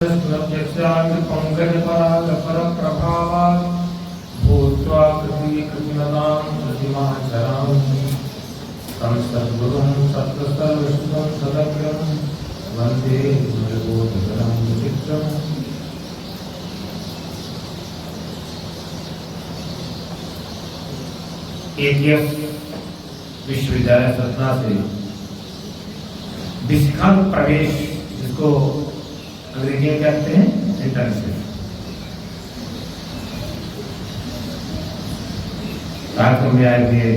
पंकजपरागपरप्रभावात् भूत्वा कृतिकृतिमतां प्रतिमाचरां तं सद्गुरुं सत्त्वसर्वसुतं सदग्रं वन्दे गुरुबोधकरं विचित्रम्। एटीएस विश्वविद्यालय सतना से विशिखांत प्रवेश, जिसको अंग्रेजी में कहते हैं इंटर्नशिप, कार्यक्रम में आए हुए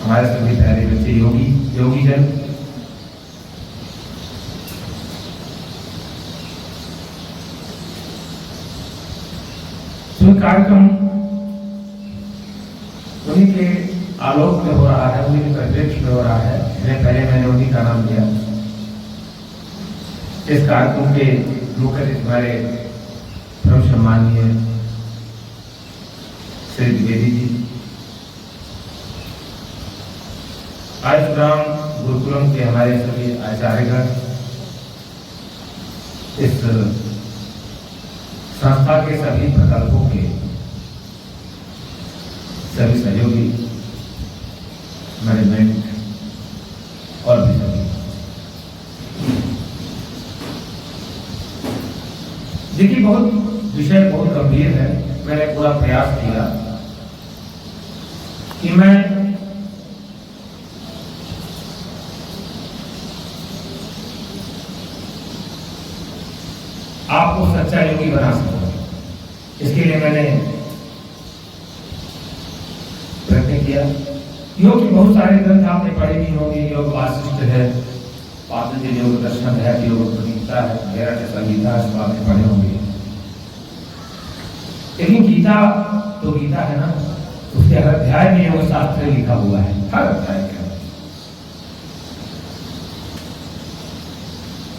हमारे सभी प्यारे बच्चे योगी जन, तो कार्यक्रम उन्हीं के आलोक में हो रहा है, उन्हीं के परिप्रेक्ष्य में हो रहा है। पहले मैंने उन्हीं का नाम लिया। इस कार्यक्रम के मुख्य हमारे परम सम्मानीय श्री द्विवेदी जी, आयुष्राम गुरुकुलम के हमारे सभी आचार्यगण, इस संस्था के सभी प्रकल्पों के सभी सहयोगी, मैनेजमेंट और भी सभी। देखिए, विषय बहुत गंभीर है। मैंने पूरा प्रयास किया कि मैं आपको सच्चा योगी बना सकूं। इसके लिए मैंने प्रयत्न किया। योग के बहुत सारे ग्रंथ आपने पढ़े भी होंगे। योग वासिष्ठ है, पातंजलि योग दर्शन है, योग गीता है, गैरट संगीता, इसको आपने पढ़े होंगे। लेकिन गीता तो गीता है ना, उसके हर अध्याय में योग शास्त्र लिखा हुआ है, हर अध्याय के।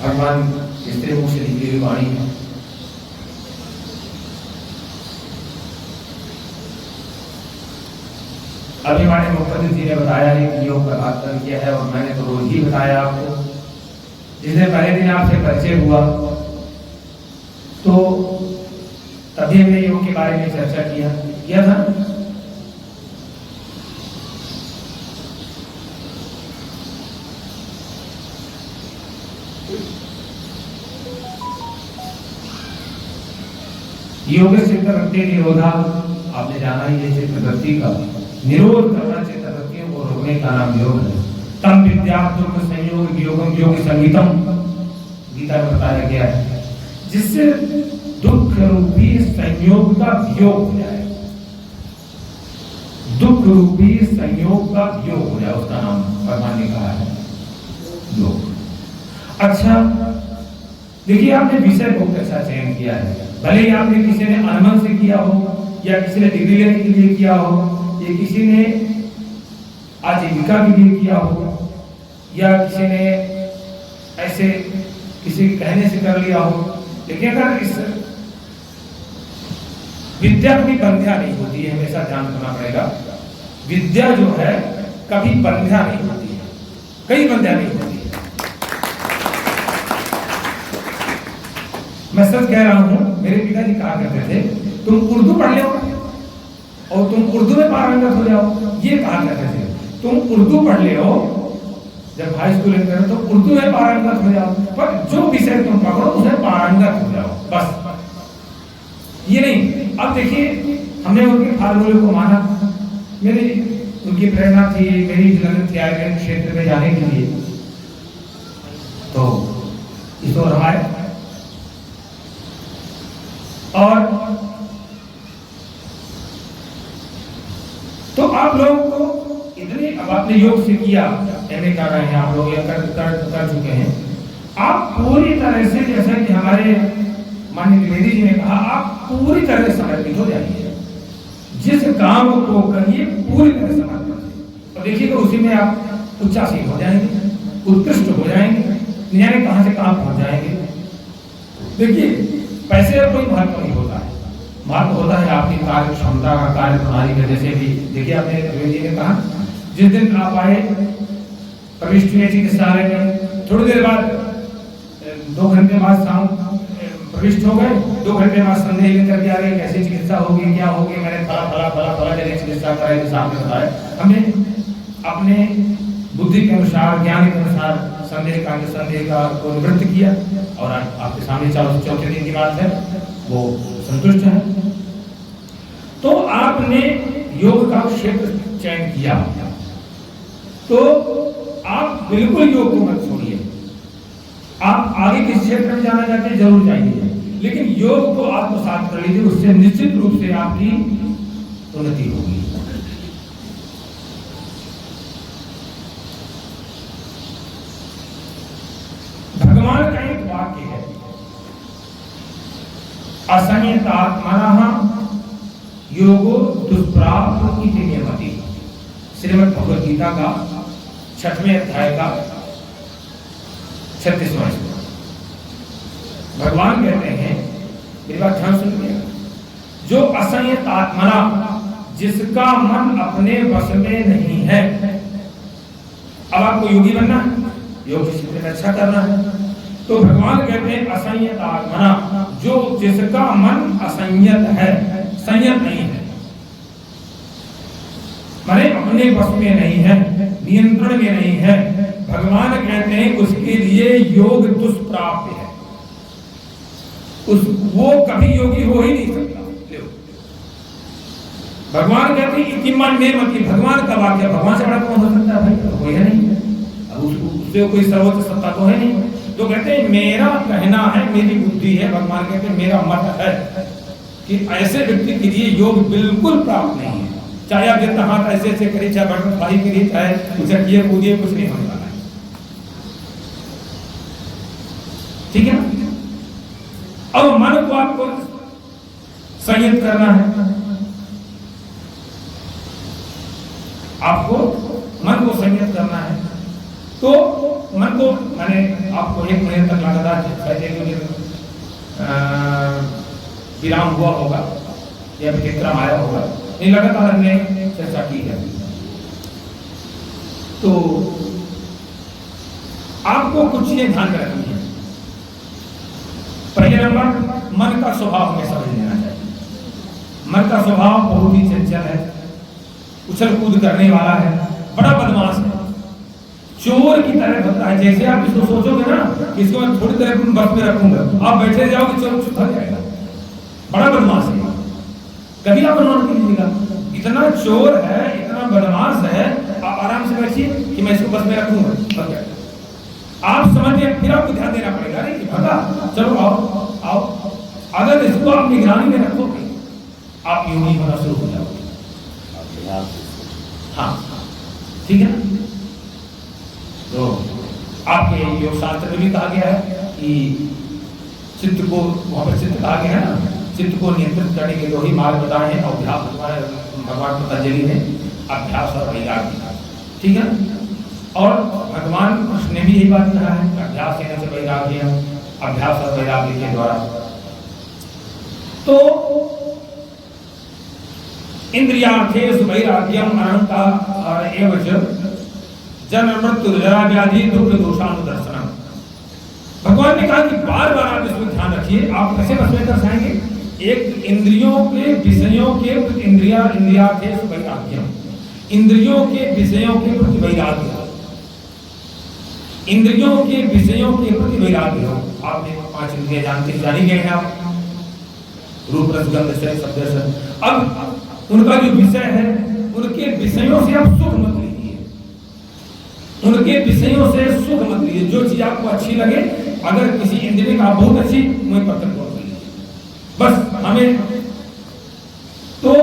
भगवान स्त्री मुख से लिखी हुई वाणी है। अभी हमारे मुख्यमंत्री जी ने बताया है कि योग का तात्पर्य क्या है, और मैंने तो रोज ही बताया आपको। जिसने पहले दिन आपसे परिचय हुआ तो तभी हमने योग के बारे में चर्चा किया था। योग चित्तवृत्ति निरोधा, आपने जाना ही है, चित्तवृत्ति का निरोध करना, चित्तवृत्तियों को रोकने का नाम योग है। तम विद्या दुख संयोग योगम योग संगीतम, गीता में बताया गया है, जिससे दुख रूपी संयोग का वियोग हो जाए। दुख रूपी संयोग का वियोग हो जाए, उसका नाम भगवान ने कहा है योग। अच्छा, देखिए, आपने विषय बहुत अच्छा चयन किया है। भले ही आपने किसी ने अनमन से किया हो, या किसी ने डिग्री लेने के लिए किया हो, या किसी ने आजीविका के लिए किया हो, या किसी ने ऐसे किसी कहने से कर लिया हो। लेकिन अगर इस विद्या कभी बंध्या नहीं होती है, हमेशा ध्यान रखना पड़ेगा। विद्या जो है कभी बंध्या नहीं होती है, कहीं बंध्या नहीं होती है। मैं सच कह रहा हूं, मेरे पिताजी कहा करते थे, तुम उर्दू पढ़ लो और तुम उर्दू में पारंगत हो जाओ। ये कहा करते थे, तुम उर्दू पढ़ ले हो, जब हाई स्कूल में तो उर्दू में पारंगत हो जाओ, पर जो विषय तुम पढ़ो उसमें पारंगत हो जाओ, बस। ये नहीं। अब देखिए, हमने उनके फार्मूले को माना। मेरी उनकी प्रेरणा थी, मेरी लगन थी आयुर्वेद क्षेत्र में जाने के लिए, तो इस ओर हमारे और तो आप लोगों को इतने, अब आपने योग से किया, एमए कर रहे हैं आप लोग, या कर चुके हैं आप पूरी तरह से, जैसा कि हमारे माननीय द्विवेदी जी ने कहा, आप पूरी तरह समर्पित हो जाइए। जिस काम को करिए पूरी तरह समर्पित, और देखिएगा उसी में आप उच्चासीन हो जाएंगे, उत्कृष्ट हो जाएंगे, जाने कहां से कहां पहुंच जाएंगे। देखिए, पैसे का कोई महत्व नहीं होता है, महत्व होता है आपकी कार्य क्षमता का, कार्य प्रणाली का। जैसे भी देखिए, आपने द्विवेदी ने कहा, जिस दिन आप आए प्रविष्ट हुए चिकित्सालय में, थोड़ी देर बाद 2 घंटे बाद शाम प्रविष्ट हो गए, 2 घंटे बाद संदेह लेकर के आ रहे कैसी चिकित्सा होगी, क्या होगी, मैंने फला जगह चिकित्सा कराई तो साहब ने बताया। हमें अपने बुद्धि के अनुसार, ज्ञान के अनुसार संदेह का को निवृत्त किया और आपके सामने चौथे दिन की बात है, वो संतुष्ट है। तो आपने योग का क्षेत्र चयन किया, तो आप बिल्कुल योग को मत छोड़िए। आप आगे किस क्षेत्र में जाना चाहते हैं जरूर जाइए, लेकिन योग को आत्मसात कर लीजिए, उससे निश्चित रूप से आपकी उन्नति होगी। भगवान का एक वाक्य है, असंयतात्मनः योगो दुष्प्राप इति नियमति। श्रीमद् भगवद गीता का 6वें अध्याय का 36वां श्लोक। भगवान कहते हैं, मेरी बात ध्यान सुनिए, जो असंयत आत्मना, जिसका मन अपने वश में नहीं है। अब आपको योगी बनना है, योग क्षेत्र में अच्छा करना है, तो भगवान कहते हैं असंयत आत्मना, जो जिसका मन असंयत है, संयत नहीं है, माने अपने वश में नहीं है, नियंत्रण में नहीं है, भगवान कहते हैं उसके लिए योग दुष्प्राप्य है। वो कभी योगी हो ही नहीं सकता। भगवान कहते हैं इति मन में मति, भगवान का वाक्य, भगवान से बड़ा कौन हो सकता है भाई, तो कोई है नहीं, अब उससे कोई सर्वोच्च सत्ता तो है नहीं। तो कहते हैं मेरा कहना है, मेरी बुद्धि है, भगवान कहते हैं मेरा मत है कि ऐसे व्यक्ति के लिए योग बिल्कुल प्राप्त नहीं है। चाहे आप जितना हाथ ऐसे ऐसे करिए, चाहे बटन भाई करिए, चाहे उसे किए कूदिए, कुछ नहीं होने वाला है, ठीक है ना। अब मन को आपको संयत करना है, आपको मन को संयत करना है, तो मन को मैंने आपको 1 महीने तक लगातार विराम हुआ होगा या विक्रम आया होगा, नहीं लगातार हमने चर्चा की है। तो आपको कुछ चीजें ध्यान में रखनी है। पहले नंबर, मन का स्वभाव हमें समझ लेना चाहिए। मन का स्वभाव बहुत ही चंचल है, उछल कूद करने वाला है, बड़ा बदमाश है, चोर की तरह बनता है। जैसे आप इसको सोचोगे ना कि इसको मैं थोड़ी देर बस में रखूंगा, आप बैठे जाओगे चोर चुप हो जाएगा, बड़ा बदमाश है, कभी आप अनुमान नहीं लीजिएगा, इतना चोर है, इतना बदमाश है, आप आराम से बैठिए कि मैं इसको बस में रखूंगा, बस जाएगा। आप समझिए, फिर आपको ध्यान देना पड़ेगा, नहीं कि भगा चलो आओ आओ। अगर इसको आप निगरानी में रखोगे, आप योगी होना शुरू हो जाओगे। हाँ ठीक है ना। तो आपके योग शास्त्र में भी कहा गया है कि चित्त को, वहां पर चित्त कहा गया है ना, चित्त को नियंत्रित करने के 2 ही मार्ग बताए हैं, अभ्यास भगवान पतंजलि ने, अभ्यास और वैराग्य, ठीक है। और भगवान कृष्ण ने भी यही बात कहा है, अभ्यास से वैराग्य, अभ्यास और वैराग्य के द्वारा। तो इंद्रियार्थेषु वैराग्यम अनंता एवं जन्म मृत्यु जरा व्याधि दुख दोषानुदर्शनम। भगवान ने कहा कि बार बार आप इसमें ध्यान रखिए, आप कैसे बस में कर जाएंगे। एक इंद्रियों के विषयों के इंद्रियार्थेषु वैराग्यम, इंद्रियों के विषयों के प्रति वैराग्य, इंद्रियों के विषयों के प्रति वैराग्य हो। आपने 5 इंद्रियां जानते जानी गए हैं आप, रूप रस गंध शब्द स्पर्श। अब उनका जो विषय है, उनके विषयों से आप सुख मत लीजिए, उनके विषयों से सुख मत लीजिए। जो चीज आपको अच्छी लगे, अगर किसी इंद्रिय का बहुत अच्छी, वही पकड़ कर लीजिए बस। हमें तो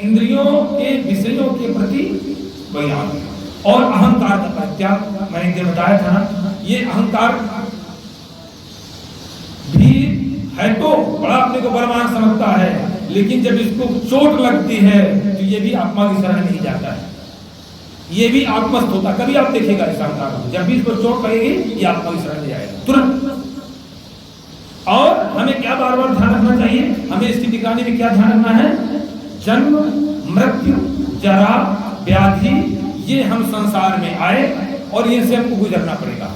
इंद्रियों के विषयों के प्रति वैराग्य और अहंकार का परित्याग। मैंने एक बताया था ना, ये अहंकार भी है तो बड़ा अपने को बलवान समझता है, लेकिन जब इसको चोट लगती है तो ये भी आत्मा की शरण नहीं जाता है, ये भी आत्मस्थ होता। कभी आप देखिएगा इस अहंकार को, जब भी इसको चोट लगेगी ये आत्मा की शरण जाएगा तुरंत। और हमें क्या बार बार ध्यान रखना चाहिए, हमें इसकी निगरानी में क्या ध्यान रखना है, जन्म मृत्यु जरा व्याधि, ये हम संसार में आए और ये से हमको गुजरना पड़ेगा।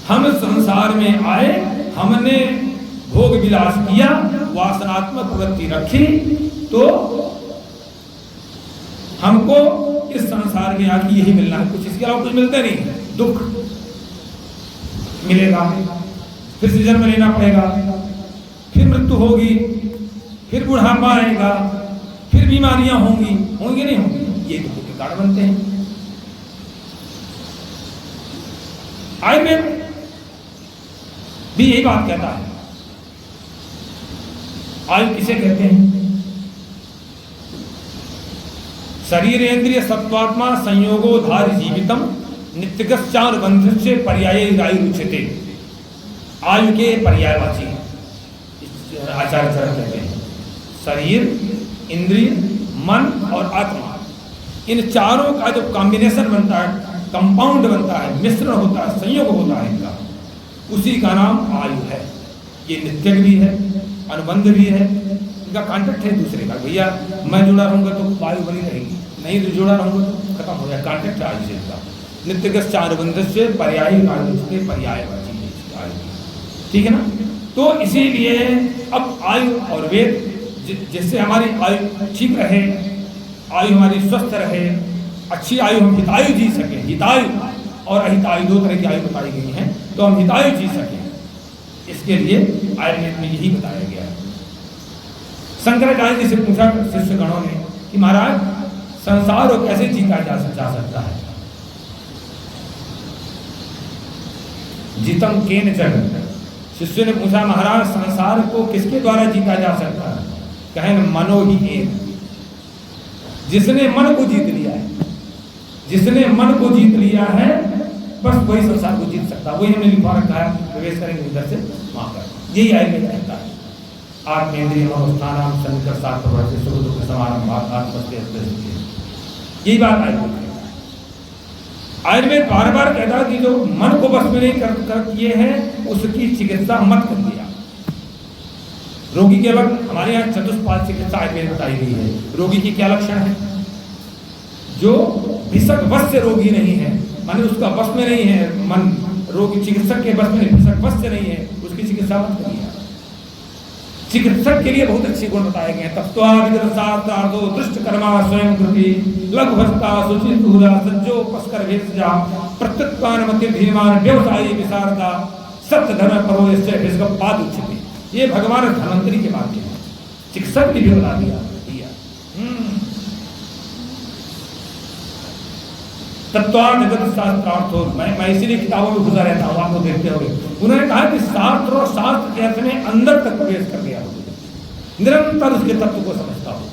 हम संसार में आए, हमने भोग विलास किया, वासनात्मक प्रवृत्ति रखी, तो हमको इस संसार में आके यही मिलना है, कुछ इसके अलावा कुछ मिलता नहीं। दुख मिलेगा, फिर से जन्म लेना पड़ेगा, फिर मृत्यु होगी, फिर बुढ़ापा आएगा, फिर बीमारियां होंगी नहीं होंगी, ये दुख के कारण बनते हैं। आयुर्वेद भी यही बात कहता है। आयु किसे कहते हैं? शरीर इंद्रिय सत्वात्मा संयोगो धारि जीवितम नित्यगस्चार बंधुस्य पर्यायैरायु उच्यते। आयु के पर्यायवाची आचार्य चरण कहते हैं। शरीर, इंद्रिय, मन और आत्मा, इन चारों का जो कॉम्बिनेशन बनता है, कंपाउंड बनता है, मिश्रण होता है, संयोग होता है इनका, उसी का नाम आयु है। ये नित्य भी है, अनुबंध भी है, इनका कॉन्टेक्ट है दूसरे का। भैया मैं जुड़ा रहूंगा तो आयु बनी रहेगी, नहीं तो जुड़ा रहूंगा तो खत्म हो जाए, कॉन्टेक्ट है आयु से इनका। नित्यगस्च अनुबंध से पर्यायी पर्यायवाची आयु, ठीक है ना। तो इसीलिए अब आयु और वेद, जिससे हमारी आयु ठीक रहे, आयु हमारी स्वस्थ रहे, अच्छी आयु हम हितायु जी सके। हितायु और अहितायु दो तरह की आयु बताई गई हैं, तो हम हितायु जी सके, इसके लिए आयुर्वेद में यही बताया गया है। शंकराचार्य जी से पूछा शिष्य गणों ने कि महाराज संसार को कैसे जीता जा सकता है? जीतम केन जग। शिष्य ने पूछा महाराज संसार को किसके द्वारा जीता जा सकता है? कहें मनो ही एक, जिसने मन को जीत लिया है, जिसने मन को जीत लिया है बस वही संसार को जीत सकता है। वही हमने लिखवा रखा है, प्रवेश करेंगे उधर से वहां पर। यही आयुर्वेद कहता है। आत्मेंद्रिय मनोस्थानाम संकर सात प्रवर्ति सुख दुख समानम आत्मस्ते। यही बात आयुर्वेद कहता है। आयुर्वेद बार बार कहता है कि जो मन को बस में नहीं कर किए हैं उसकी चिकित्सा मत कर दिया। रोगी के वक्त हमारे यहाँ चतुष्पाद चिकित्सा आयुर्वेद बताई गई है। रोगी की क्या लक्षण है? जो भिषक वश से रोगी नहीं है, माने उसका वश में नहीं है मन, रोगी चिकित्सक के वश में, भिषक वश से नहीं है, उसकी चिकित्सा मत करिए। चिकित्सक के लिए बहुत अच्छे गुण बताए गए हैं। तत्वादिगतसार्थार्थो दृष्टकर्मा स्वयं कृति लघुभस्ता सुचितुरा सज्जो पस्कर भेषजा प्रत्युत्पान मति धीमान व्यवसायी विशारदा सत्य धर्म परो इससे भिषकपाद उच्यते। ये भगवान धन्वंतरी के वाक्य है। चिकित्सक ने भी बता दिया। तत्वादिगत शास्त्रार्थो, मैं इसीलिए किताबों में घुसा रहता हूँ, आपको देखते होंगे। उन्होंने कहा कि शास्त्र और शास्त्र के अर्थ में अंदर तक प्रवेश कर गया हो, निरंतर उसके तत्व को समझता हो।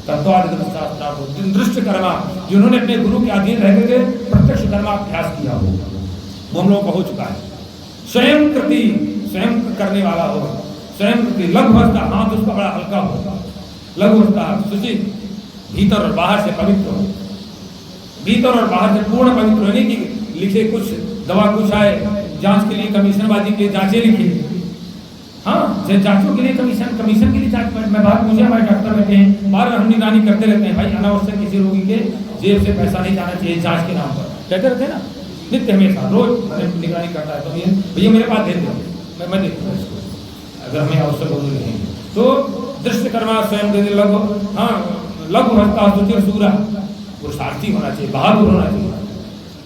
तत्वादिगत शास्त्रार्थो दृष्ट कर्मा, जिन्होंने अपने गुरु के अधीन रहते थे प्रत्यक्ष कर्माभ्यास किया हो, वो हम लोगों का हो चुका है। स्वयं कृति, स्वयं करने वाला हो, स्वयं कृति लघुवस्था, हाथ उसका बड़ा हल्का हो, लघुवस्था शुचि, भीतर और बाहर से पवित्र हो, भीतर और बाहर से पूर्ण पवित्र होने की लिखे कुछ दवा कुछ आए, जांच के लिए कमीशनबाजी के जांचें लिखी, हाँ जांचों के लिए कमीशन के लिए जांच। मैं बात मुझे हमारे डॉक्टर रहते हैं, बार हम निगरानी करते रहते हैं, भाई अनावश्यक किसी रोगी के जेब से पैसा नहीं जाना चाहिए जांच के नाम पर, कहते रहते हैं ना नित्य, हमेशा रोज निगरानी करता है। तो भैया मेरे पास दे दो, मैं देखूँ इसको, अगर हमें आवश्यक हो तो दृष्ट कर्मा स्वयं लघु, हाँ लघु हस्ता सुचिर सूरा, पुरुषार्थी होना चाहिए, बहादुर होना चाहिए,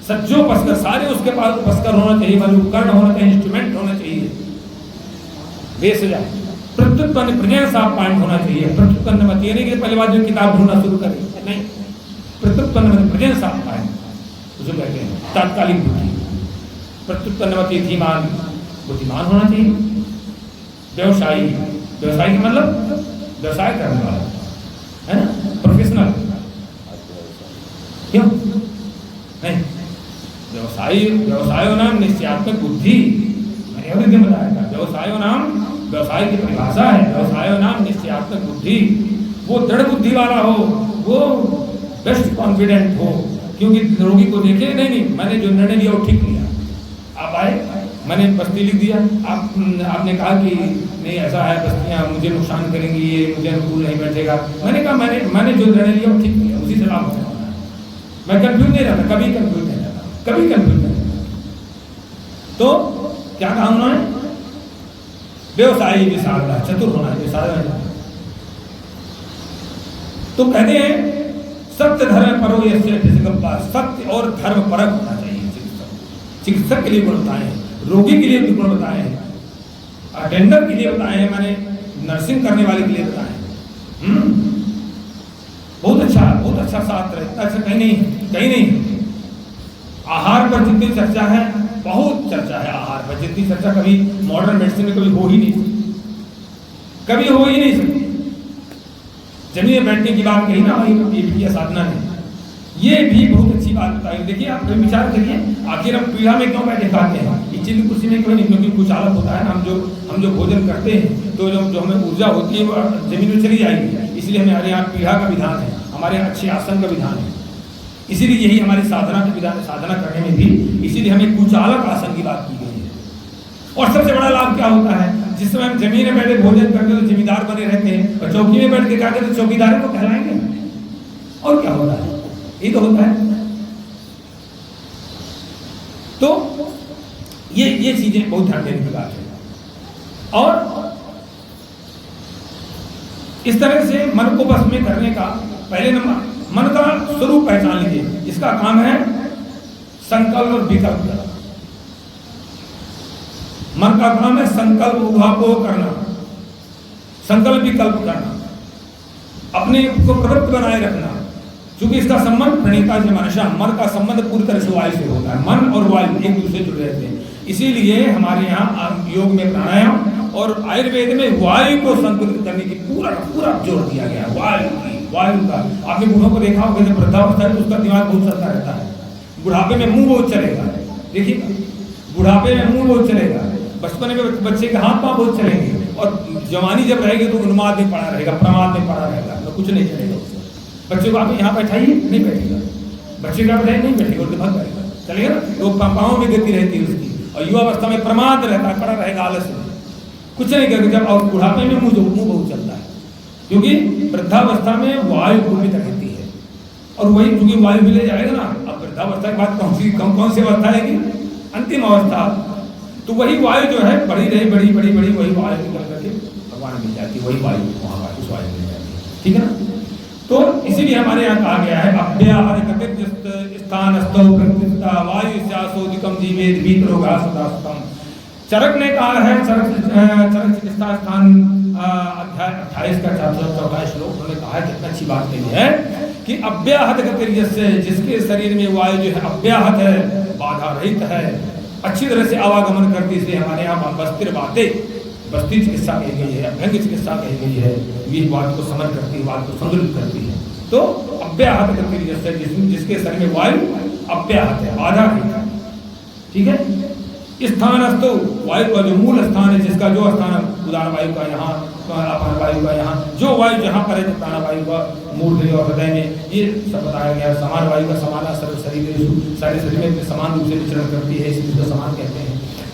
सज्जो पस्कर, सारे उसके पास पस्कर होना चाहिए, उपकरण होना चाहिए, इंस्ट्रूमेंट होना चाहिए, वेशजा प्रत्युत्पन्न प्रेजेंस ऑफ माइंड होना चाहिए। प्रत्युत्पन्न मत ये नहीं कि पहले बार जो किताब ढूंढना शुरू करें, नहीं, प्रत्युत्पन्न मत प्रेजेंस ऑफ माइंड उसे कहते हैं, तात्कालिक बुद्धि। प्रत्युत्पन्न मत धीमान, बुद्धिमान होना चाहिए। व्यवसायी, व्यवसायी का मतलब व्यवसाय करने वाला है ना, प्रोफेशनल, क्यों नहीं? व्यवसायो नाम निश्चयात्मक बुद्धि, मैंने और दिन बताया था। व्यवसायो नाम, व्यवसाय की परिभाषा है, व्यवसायो नाम निश्चयात्मक बुद्धि। वो दृढ़ बुद्धि वाला हो, वो बेस्ट कॉन्फिडेंट हो, क्योंकि रोगी को देखे नहीं मैंने जो निर्णय लिया वो ठीक लिया। आप आए, मैंने बस्ती लिख दिया, आपने कहा कि नहीं ऐसा है, बस्तियाँ मुझे नुकसान करेंगी, ये मुझे अनुकूल नहीं बैठेगा। मैंने कहा मैंने जो निर्णय लिया वो ठीक लिया, उसी से लाभ होगा। मैं कंफ्यूज नहीं रहता, कभी कंफ्यूज नहीं रहता, कभी कंफ्यूज नहीं रहता। तो क्या कहा उन्होंने? व्यवसायी विशारदा, चतुर होना विशारदा। तो कहते हैं सत्य धर्म परो यस्य, सत्य और धर्म परक होना चाहिए चिकित्सक। चिकित्सक के लिए गुण बताए हैं, रोगी के लिए भी गुण बताए हैं, अटेंडर के लिए बताए हैं, मैंने नर्सिंग करने वाले के लिए बताए हैं। बहुत अच्छा शास्त्र है, अच्छा कहीं नहीं। आहार पर जितनी चर्चा है, बहुत चर्चा है आहार पर, जितनी चर्चा कभी मॉडर्न मेडिसिन में कभी हो ही नहीं सकती। जमीन में बैठने की बात कही ना वही साधना ने, ये भी बहुत अच्छी बात बताई। देखिए आप विचार करिए, आखिर हम पीढ़ा में क्यों बैठे खाते हैं? इसी कुर्सी में क्यों नहीं? क्योंकि कुछ आलत होता है ना, हम जो भोजन करते हैं तो जो हमें ऊर्जा होती है वो जमीन में चली जाएगी। इसलिए हमारे यहाँ पीढ़ा का विधान है, हमारे यहाँ अच्छे आसन का विधान है। इसीलिए यही हमारी साधना का विधान है। साधना करने में भी इसीलिए हमें कुचालक आसन की बात की गई है। और सबसे बड़ा लाभ क्या होता है? जिस समय हम जमीन में बैठे भोजन करते तो जिम्मेदार बने रहते हैं, और चौकी में बैठ के क्या करते? चौकीदार को कहलाएंगे। और क्या होता है? ये तो होता है। तो ये चीजें बहुत ध्यान देने की बात है। और इस तरह से मन को बस में करने का पहले नंबर, मन का स्वरूप पहचान लीजिए। इसका काम है संकल्प और विकल्प। मन का काम है संकल्प उहापोह करना, संकल्प विकल्प करना, अपने को प्रवृत्त बनाए रखना। क्योंकि इसका संबंध प्रणीता से मनुष्य, मन का संबंध पूरी तरह से वायु से होता है। मन और वायु एक दूसरे जुड़े रहते हैं। इसीलिए हमारे यहाँ योग में प्राणायाम और आयुर्वेद में वायु को संतुलित करने की पूरा जोर दिया गया है। वायु का आपने बूढ़ों को देखा होगा, जब वृद्धावस्था है तो उसका दिमाग बहुत चलता रहता है। बुढ़ापे में मुंह बहुत चलेगा, देखिए बुढ़ापे में मुंह बहुत चलेगा, बचपन में बच्चे के हाथ पांव बहुत चलेंगे, और जवानी जब रहेगी तो उन्माद में पड़ा रहेगा, प्रमाद में पड़ा रहेगा, तो कुछ नहीं चलेगा उससे। बच्चे को आप यहाँ बैठाइए, नहीं बैठेगा। बच्चे का बैठाइए, नहीं बैठेगा, उल्टे भाग जाएगा, चलेगा ना। तो पाँव में गति रहती है उसकी, और युवावस्था में प्रमाद रहता है, पड़ा रहेगा आलस में, कुछ नहीं करेगा। जब और बुढ़ापे में मुंह बहुत चलता है, क्योंकि वृद्धावस्था में वायु पूर्णित रहती है। और वही क्योंकि वायु मिले जाएगा ना, अब वृद्धावस्था की बात कौन सी अवस्था है? अंतिम अवस्था। तो वही वायु जो है बड़ी रही, बड़ी वही वायु निकल करके भगवान मिल जाती है, वही वायु वहाँ उस वायु मिल जाती है, ठीक है ना। तो इसीलिए हमारे यहाँ कहा गया है अभ्याहत स्थान वायु स्यासोदिकम जीवेद भीतरोगा सदास्तम। चरक ने कहा है, चरक चिकित्सा स्थान अध्याय 28 का 414 श्लोक, उन्होंने कहा है, कितना अच्छी बात कही है कि अव्याहत गति से, जिसके शरीर में वायु जो है अव्याहत है, बाधा रहित है, अच्छी तरह से आवागमन करती है। इसलिए हमारे यहाँ बस्ती चिकित्सा कही गई है, अभ्यंग चिकित्सा कही गई है। ये बात को समझ करती है, बात को संतुलित करती है। तो अव्याहत गति से, जिसके शरीर में वायु अव्याहत है, बाधा रहित है, ठीक है। स्थानस्तु वायु का जो मूल स्थान है, जिसका जो स्थान है, उदाहरण वायु का यहाँ, अपान वायु का यहाँ, जो वायु जहाँ पर है, प्राण वायु का मूर्धन्य और हृदय में, ये सब बताया गया। समान वायु का समाना सर्व शरीर, सारे शरीर में समान रूप से विचरण करती है, इसलिए उसको समान कहते हैं।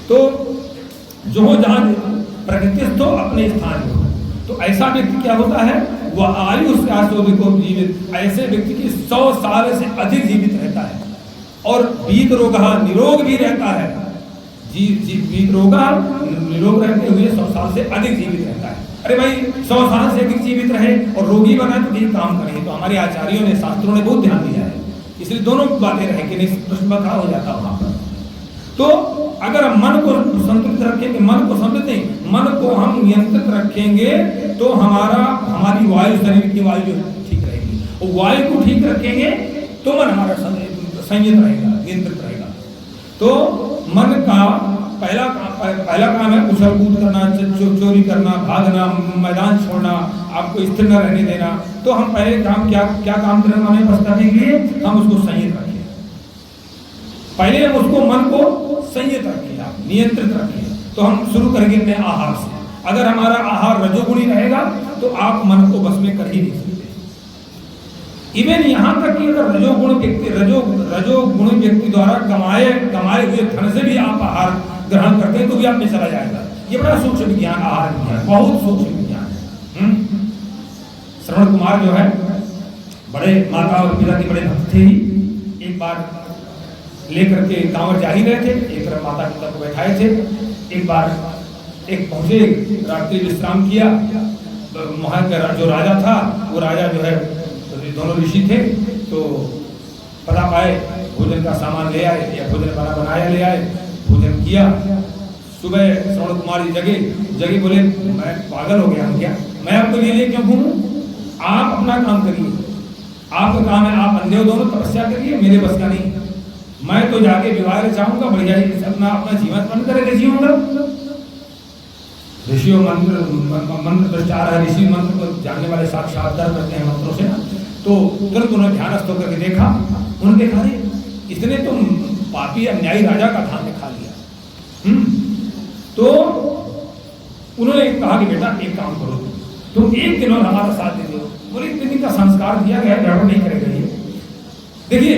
तो जो जहाँ प्रकृतिस्थ हो अपने स्थान में, तो ऐसा व्यक्ति क्या होता है? वह आयु से आशोधिको जीवित, ऐसे व्यक्ति की 100 साल से अधिक जीवित रहता है, और वीत रोगा निरोग भी रहता है। वीत रोगा निरोग रहते हुए 100 साल से अधिक जीवित रहता है। अरे भाई 100 साल से अधिक जीवित रहे और रोगी बना तो यही काम करें। तो हमारे आचार्यों ने, शास्त्रों ने बहुत ध्यान दिया है, इसलिए दोनों बातें रहे कि नहीं प्रश्न खड़ा हो जाता वहां पर। तो अगर हम मन को संतुलित रखेंगे, मन को संतुलित नहीं, मन को हम नियंत्रित रखेंगे, तो हमारी वायु, शरीर की वायु जो ठीक रहेगी। और वायु को ठीक रखेंगे तो मन हमारा संयत रहेगा, नियंत्रित रहेगा। तो मन का पहला काम है उछल कूद करना, चोरी करना, भागना, मैदान छोड़ना, आपको स्थिर न रहने देना। तो हम पहले काम क्या काम करें हमें बचाने के लिए? हम उसको संयत रखें। पहले हम उसको मन को संयत रखें, आप नियंत्रित रखें। तो हम शुरू करेंगे अपने आहार से। अगर हमारा आहार रजोगुणी रहेगा तो आप मन को बस में कर ही नहीं सकते। इवन यहाँ तक कि अगर रजोगुण व्यक्ति द्वारा कमाए हुए धन से भी आप आहार ग्रहण करते हैं तो भी आप में चला जाएगा। ये बड़ा सूक्ष्म विज्ञान, आहार विज्ञान बहुत सूक्ष्म विज्ञान है। श्रवण कुमार जो है बड़े माता और पिता के बड़े भक्त थे ही। एक बार लेकर के कांवर जा ही रहे थे, एक तरफ माता पिता को बैठाए थे। एक बार एक पहुंचे, रात्रि विश्राम किया। वहाँ का जो राजा था, वो राजा जो है, दोनों ऋषि थे, तो पता पाए, भोजन का सामान ले आए, या भोजन बनाया ले आए, भोजन किया। सुबह श्रवण कुमार जी जगे बोले मैं पागल हो गया हूँ क्या, मैं आपको लिए क्यों घूमूं, आप अपना काम करिए, आपका काम है, आप अंधे हो दोनों, तपस्या करिए, मेरे बस का नहीं। मैं तो जाके विवाह चाहूंगा, बढ़िया अपना जीवन बंद करके जीऊंगा। ऋषियों मंत्र प्रचार है, ऋषि मंत्र को जानने वाले साक्षात्कार करते हैं मंत्रों से ना, तो तुरंत उन्होंने ध्यानस्थ होकर के देखा, उन्होंने देखा इसने तो पापी अन्यायी राजा का धान खा लिया। तो उन्होंने कहा कि बेटा एक काम करो, तुम एक दिन और हमारा साथ दे दो। बोले इतने दिन का संस्कार दिया गया, गड़बड़ नहीं करेगा ये। देखिए,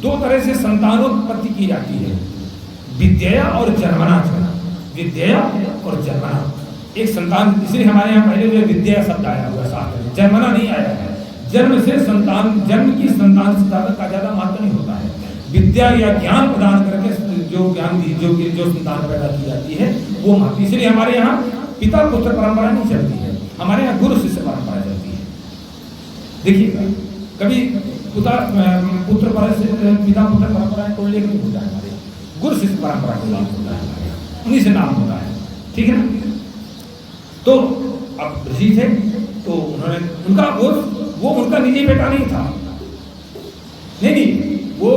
दो तरह से संतानोत्पत्ति की जाती है, विद्या और जन्मना। विद्या और जन्मना, एक संतान, इसलिए हमारे यहाँ पहले जो विद्या शब्द आया हुआ साथ में, जन्मना नहीं आया है। जन्म से संतान, जन्म की संतान से ज्यादा महत्व नहीं होता है। विद्या या ज्ञान प्रदान करके जो ज्ञान जो संतान पैदा की जाती है वो महत्व। इसलिए हमारे यहाँ पिता पुत्र परंपरा नहीं चलती है, हमारे यहाँ गुरु शिष्य परंपरा चलती है। देखिएगा, कभी पिता पुत्र परंपरा को उल्लेख नहीं होता है, हमारे गुरु शिष्य परंपरा को उल्लेख होता है, उन्हीं से नाम होता है, ठीक है ना। तो अब ऋषि थे, तो उन्होंने उनका वो उनका निजी बेटा नहीं था, नहीं वो,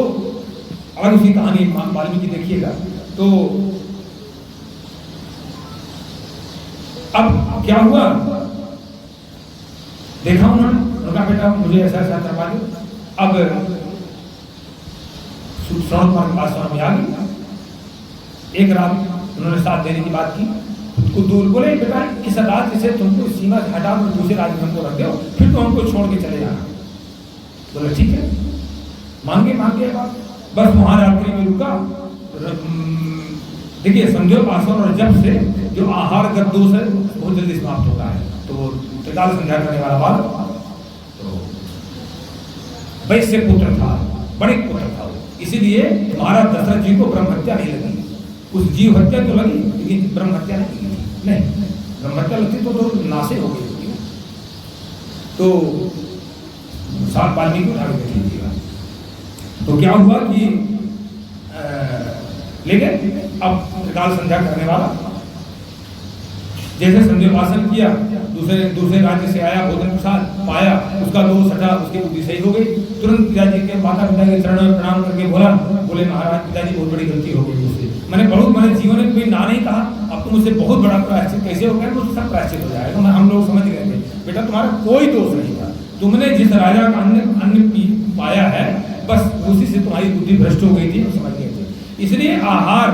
अगर उसकी कहानी वाल्मीकि देखिएगा तो अब क्या हुआ, देखा उनका बेटा मुझे ऐसा करवा दो। अब श्रवण कुमार के पास में आ गई, एक रात उन्होंने साथ देने की बात की, खुद को दूर बोले बेटा इस राज्य से तुमको सीमा हटा कर दूसरे राज्य में हमको रख दो, फिर तो हमको छोड़ के चले जाना। बोले ठीक है, मांगे बात। बस वहां रात्रि में रुका। देखिए, संध्योपासन और जप से जो आहार गत दोष है बहुत जल्दी समाप्त होता है। तो त्रिकाल संध्या करने वाला बाल, तो वैश्य पुत्र था, बड़े पुत्र था, इसीलिए महाराज दशरथ जी को ब्रह्म हत्या नहीं लगी। उस जीव हत्या तो लगी, लेकिन ब्रह्म हत्या नहीं लगी। नहीं, ब्रह्म हत्या लगती तो नाशे हो गई होती। तो सात वाल्मीकि उठा के देखिएगा, तो क्या हुआ कि लेकिन अब त्रिकाल संध्या करने वाला जैसे संध्योपासन किया, दूसरे राज्य से आया, भोजन प्रसाद पाया, उसका दोष हटा, उसकी बुद्धि सही हो गई। तुरंत पिताजी के माता पिता के चरणों में प्रणाम करके बोले महाराज पिताजी बहुत बड़ी गलती हो गई मुझसे, मैंने जीवन में कोई ना नहीं कहा, अब तुम मुझसे बहुत बड़ा प्रायश्चित कैसे हो गया, मुझसे सब प्रायश्चित हो जाएगा। हम लोग समझ गए थे बेटा तुम्हारा कोई दोष नहीं था, तुमने जिस राजा का अन्न पाया है बस उसी से तुम्हारी बुद्धि भ्रष्ट हो गई थी, समझ गए थे। इसलिए आहार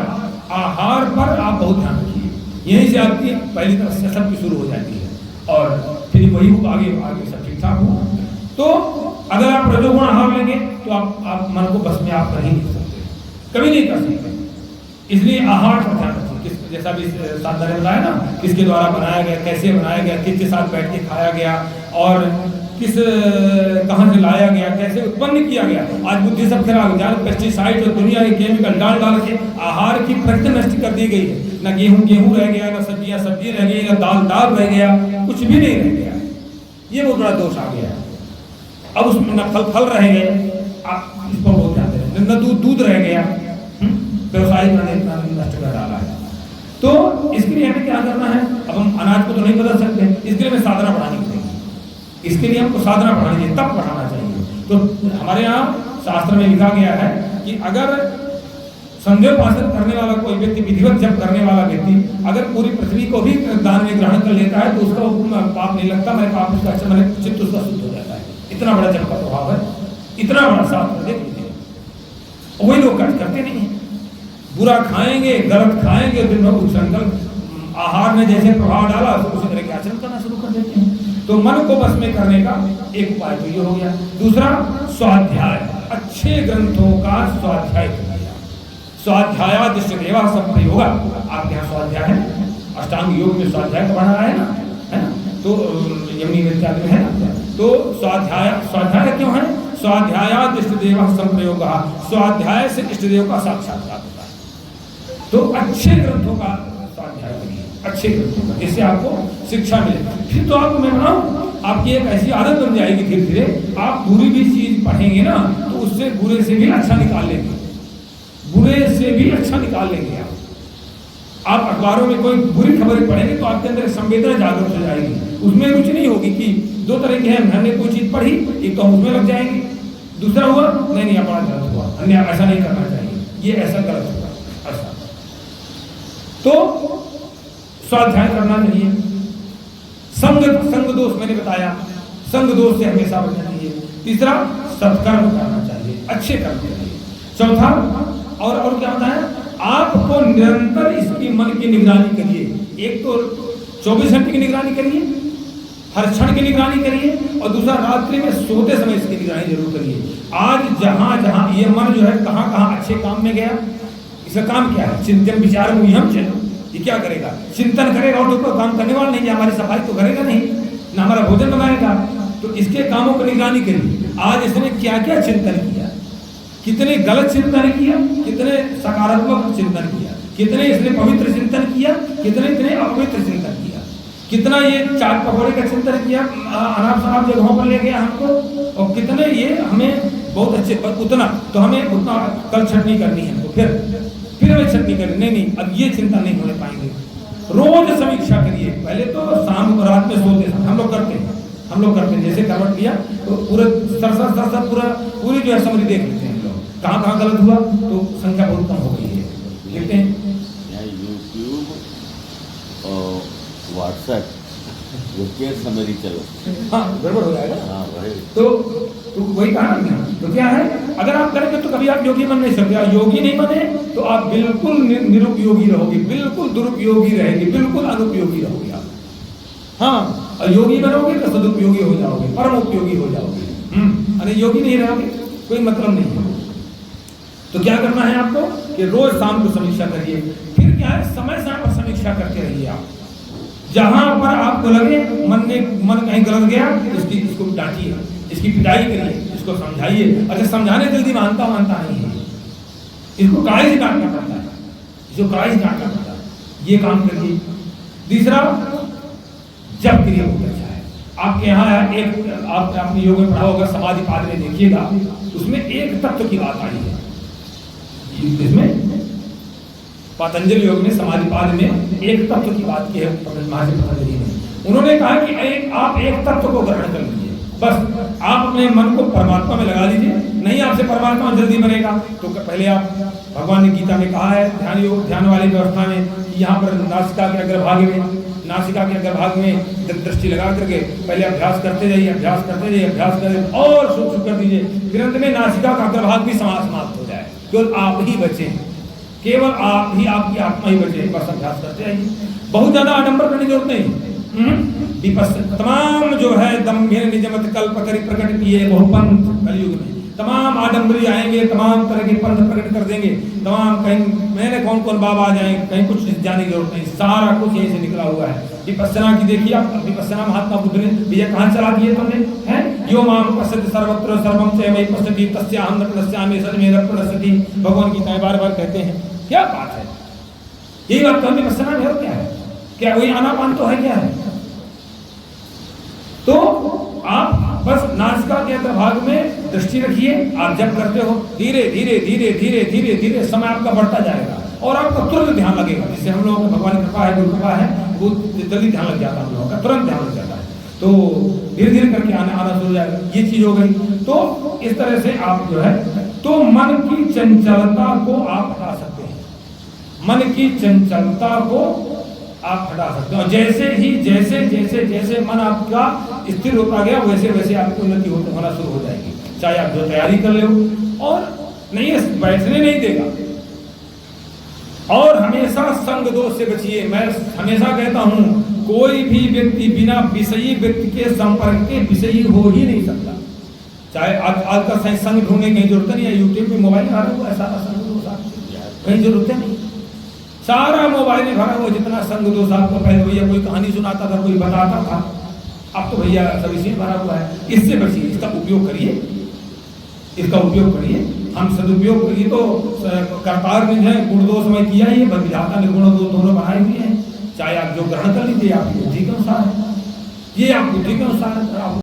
पर आप बहुत ध्यान रखिए, यहीं से आपकी पहली तरह सब की शुरू हो जाती है और फिर वही आगे सब ठीक ठाक हो। तो अगर आप रजोगुण आहार लेंगे तो आप मन को बस में आप कर ही नहीं सकते, कभी नहीं कर सकते। इसलिए आहार पर ध्यान रखिए, जैसा भी साधना ने बताया ना, किसके द्वारा बनाया गया, कैसे बनाया गया, किसके साथ बैठ के खाया गया और कहां से लाया गया, कैसे उत्पन्न किया गया। आज बुद्धि सब खराब, जहाँ पेस्टिसाइड और दुनिया के केमिकल डाल के आहार की प्रकृति नष्ट कर दी गई है। न गेहूं रह गया, न सब्जी रह गई, न दाल रह गया, कुछ भी नहीं रह गया। ये बहुत बड़ा दोष आ गया। अब उसमें न फल रह गए, आप इस पर बहुत ध्यान दें, न दूध रह गया, व्यवसाय नष्ट कर डाला है। तो इसके लिए हमें क्या करना है, अब हम अनाज को तो नहीं बदल सकते, इसके लिए हमें साधना बढ़ानी पड़ेगी। इसके लिए हमको साधना बढ़ानी चाहिए, तप बढ़ाना चाहिए। तो हमारे यहाँ शास्त्र में लिखा गया है कि अगर संध्योपासन करने वाला कोई व्यक्ति, विधिवत जप करने वाला व्यक्ति अगर पूरी पृथ्वी को भी दान में ग्रहण कर लेता है तो उसका पाप नहीं लगता, मेरे पाप उसका अच्छा, मेरे चित्त उसका शुद्ध हो जाता है। इतना बड़ा जप का प्रभाव है, इतना बड़ा शास्त्र देख लीजिए। वही लोग करते नहीं है, बुरा खाएंगे, गलत खाएंगे, दिन भर संकल्प आहार में जैसे प्रभाव डाला उसी तरह के आचरण करना शुरू कर देते हैं। तो मन को बस में करने का एक उपाय तो ये हो गया। दूसरा स्वाध्याय, अच्छे ग्रंथों का स्वाध्याय कर लिया। स्वाध्यायादिष्टदेवा सब प्रयोग, आपके यहाँ स्वाध्याय है, अष्टांग योग में स्वाध्याय का बना है ना, तो यमुनी इत्यादि में है ना। तो स्वाध्याय क्यों है? स्वाध्यायाद इष्टदेव संप्रयोग, स्वाध्याय से इष्टदेव का साक्षात्कार होता है। तो अच्छे ग्रंथों का स्वाध्याय करिए, अच्छे ग्रंथों का, जिससे आपको शिक्षा मिले। फिर तो आपको मैं बताऊं, आपकी एक ऐसी आदत बन जाएगी धीरे धीरे, आप बुरी भी चीज पढ़ेंगे ना तो उससे बुरे से भी अच्छा निकाल लेंगे, बुरे से भी अच्छा निकाल लेंगे। आप अखबारों में कोई बुरी खबरें पढ़ेंगे तो आपके अंदर संवेदना जागृत हो जाएगी, उसमें रुचि नहीं होगी कि दो तरह के हैं, हमने कोई चीज पढ़ी, एक तो हम उसमें लग जाएंगे, दूसरा हुआ नहीं बड़ा गलत हुआ, अन्य ऐसा नहीं करना चाहिए, ये ऐसा गलत हुआ ऐसा। तो स्वाध्याय करना चाहिए। संग दोष मैंने बताया, संग दोष से हमेशा बचना चाहिए। तीसरा, सत्कर्म करना चाहिए, अच्छे कर्म चाहिए। चौथा, और क्या होता है, आपको निरंतर इसकी मन की निगरानी करिए। एक तो 24 घंटे की निगरानी करिए, हर क्षण की निगरानी करिए, और दूसरा रात्रि में सोते समय इसकी निगरानी जरूर करिए। आज जहां जहां ये मन जो है कहां कहां अच्छे काम में गया, इसका काम क्या है, चिंतन विचार मुह्यम चलो, ये क्या करेगा, चिंतन करेगा और तो काम करने वाला नहीं, हमारी सफाई तो करेगा नहीं, ना हमारा भोजन बनाएगा, तो इसके कामों को निगरानी करिए। आज इसने क्या क्या चिंतन किया, कितने गलत चिंतन किया, कितने सकारात्मक चिंतन किया, कितने इसने पवित्र चिंतन किया, कितने इतने अपवित्र चिंतन किया, कितना ये चाट पकौड़े का चिंतन किया, अनाप शनाप जगहों पर ले गया हमको, और कितने ये हमें बहुत अच्छे, उतना तो हमें उतना कल छटनी करनी है, तो फिर हमें छटनी करनी नहीं, अब ये चिंता नहीं होने पाएंगे। रोज समीक्षा करिए, पहले तो शाम को रात में सोते हम लोग करते हैं, जैसे करवट लिया तो पूरा सरसा पूरी जो है समरी देख लेते हैं हम लोग, कहाँ गलत हुआ, तो संख्या बहुत कम हो गई है, देखते हैं। यूट्यूब और व्हाट्सएप समरी चलो, हाँ गड़बड़ हो जाएगा। हाँ भाई, तो वही कहा ना, तो क्या है, अगर आप करेंगे तो कभी आप योगी बन नहीं सकते। योगी नहीं बने तो आप बिल्कुल निरुपयोगी रहोगे, बिल्कुल दुरुपयोगी रहेंगे, बिल्कुल अनुपयोगी रहोगे आप। हाँ, और योगी बनोगे तो सदुपयोगी हो जाओगे, परम उपयोगी हो जाओगे। अरे योगी नहीं रहोगे कोई मतलब नहीं है। तो क्या करना है आपको कि रोज शाम को समीक्षा करिए। फिर क्या है, समय समय पर समीक्षा करते रहिए आप। जहां पर आपको लगे मन कहीं गलत गया, इसको डांटिए, इसकी पिटाई करिए, इसको समझाइए। अच्छा, समझाने जल्दी मानता नहीं है, इसको कड़ाई से डांटना पड़ता है, इसको कड़ाई से डांटना पड़ता है, ये काम करिए। तीसरा, जब क्रिया बहुत अच्छा है। आपके यहाँ एक आप अपने योग में पढ़ा होगा, समाधिपाद में देखिएगा, उसमें एक तत्व की बात आई है। इसमें पतंजलि योग में समाधिपाद में एक तत्व की बात की है महर्षि पतंजलि ने। उन्होंने कहा कि आप एक तत्व को ग्रहण कर लीजिए, बस आप अपने मन को परमात्मा में लगा लीजिए। नहीं आपसे परमात्मा जल्दी बनेगा तो पहले आप, भगवान ने गीता में कहा है ध्यान वाली व्यवस्था में, यहाँ पर नासिका के अग्रभाग में दृष्टि लगा करके पहले अभ्यास करते जाइए और शुरू कर दीजिए। फिर अंत में नासिका का अग्रभाग भी समाप्त हो जाए, केवल आप ही बचे, केवल आप ही, आपकी आत्मा ही बचे, बस अभ्यास करते आइए। बहुत ज्यादा आडंबर करने की जरूरत नहीं। तमाम जो है दम्भेन निजमत कल्प करि प्रकट किए बहुपंथ, कलयुग में तमाम आडंबरी आएंगे, तमाम तरह के पंथ प्रकट कर देंगे, तमाम कहीं मैंने कौन बाबा आ जाएंगे, कहीं कुछ जाने की जरूरत नहीं, सारा कुछ यहीं से निकला हुआ है। विपस्सना की देखिए आप, विपस्सना महात्मा बुद्ध ने भैया कहाँ चला दिए तुमने, हैं यो माम पश्यति सर्वत्र सर्वम च मयि पश्यति तस्याहं न प्रणश्यामि सजमे न प्रणश्यति, भगवान गीता बार कहते हैं। क्या बात है, यही बात तो हमें विपस्सना में हो, क्या है, क्या वही आनापान तो है, क्या है। तो आप बस नासिका के अग्रभाग में दृष्टि रखिए। आप जब करते हो धीरे धीरे समय आपका बढ़ता जाएगा और आपका तुरंत ध्यान लगेगा, जिससे हम लोगों को भगवान की कृपा है, गुरु कृपा है, वो जल्दी ध्यान लग जाता है, हम लोगों का तुरंत ध्यान लग जाता है। तो धीरे धीरे करके आना शुरू हो जाएगा, ये चीज हो गई। तो इस तरह से आप जो है तो मन की चंचलता को आप हटा सकते हैं, मन की चंचलता को आप हटा सकते हो। जैसे मन आपका स्थिर होता गया वैसे आपकी उन्नति होना शुरू हो जाएगी, चाहे आप जो तैयारी कर ले और नहीं बैठने नहीं देगा। और हमेशा संग दोष से बचिए। मैं हमेशा कहता हूं, कोई भी व्यक्ति बिना विषयी व्यक्ति के संपर्क के विषयी हो ही नहीं सकता। चाहे आज का संग ढूंढने की जरूरत नहीं है, यूट्यूब पे मोबाइल आ रहा है, सारा संग दोष कहीं जरूरत नहीं, सारा मोबाइल में भरा हुआ। जितना संग दोष आपको पहले भैया कोई कहानी सुनाता था, कोई बताता था, अब तो भैया सब इसी भरा हुआ है। इससे बचिए, इसका उपयोग करिए, इसका उपयोग करिए। हम सदुपयोग करिए तो करतार निज है, गुण दोष में किया ही है, बदविधाता निर्गुण दोनों बनाए हुए हैं। चाहे आप जो ग्रहण कर लीजिए, आपकी बुद्धि के अनुसार है, ये आप बुद्धि के अनुसार है।